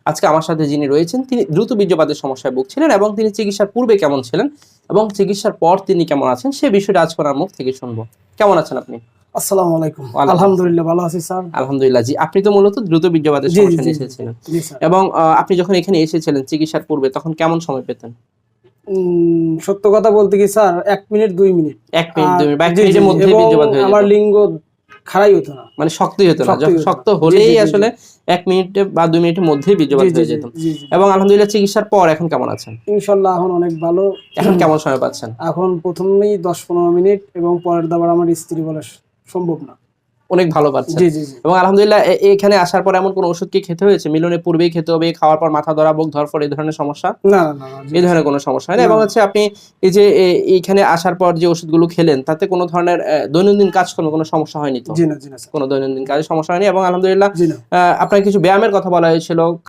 আজকে আমার সাথে যিনি রয়েছেন তিনি দ্রুত বীর্যপাতের সমস্যায় ভুগছিলেন এবং তিনি চিকিৎসার পূর্বে কেমন ছিলেন এবং চিকিৎসার পর তিনি কেমন আছেন সে বিষয়টা আজকে ওনার মুখ থেকে শুনবো। কেমন আছেন আপনি? আসসালামু আলাইকুম। ওয়ালাইকুম আলহামদুলিল্লাহ ভালো আছি স্যার। আলহামদুলিল্লাহ। জি, আপনি তো মূলত দ্রুত বীর্যপাতের জি জি সমস্যা জি নিয়ে জি এসেছিলেন জি স্যার। এবং আপনি যখন এখানে এসেছিলেন চিকিৎসার পূর্বে তখন কেমন সময় পেতেন? সত্য কথা বলতে কি sir 1 minute 2 minute 1 minute 2 minute বা 1 জি জি মিনিটের জি, মধ্যেই এবং বীর্যপাত হয়ে আমার যেত। লিঙ্গ খাড়াই হতো না, মানে শক্তই হতো না। শক্তই হতো শক্ত না। জি হলেই জি জি জি আসলে 1 মিনিটে বা 2 মিনিটের মধ্যেই জি বীর্যপাত জি হয়ে জি যেত। জি জি। এবং আলহামদুলিল্লাহ চিকিৎসার পর এখন কেমন আছেন? ইনশাআল্লাহ এখন অনেক ভালো। এখন কেমন সময় পাচ্ছেন? এখন প্রথমেই 10-15 মিনিট এবং পরের দাবার আমার স্ত্রী বলা সম্ভব না। অনেক ভালো পাচ্ছেন। জি জি জি। এবং আলহামদুলিল্লাহ এখানে আসার পর এমন কোনো ওষুধ কি খেতে হয়েছে? মিলনের পূর্বেই খেতে হবে, খাওয়ার পর মাথা ধরা, বুক ধড়ফড় এই ধরনের সমস্যা? না না না জি এই ধরনের স্যার। কোনো সমস্যা হয় না না এবং হচ্ছে আপনি এই যে এইখানে আসার পর যে ওষুধগুলো খেলেন তাতে কোনো ধরনের দৈনন্দিন কাজকর্মে কোনো সমস্যা হয়নি তো? জি না জি না স্যার। কোনো দৈনন্দিন কাজে সমস্যা হয়নি এবং আলহামদুলিল্লাহ জি না। আপনার কিছু ব্যায়ামের কথা বলা হয়েছিল।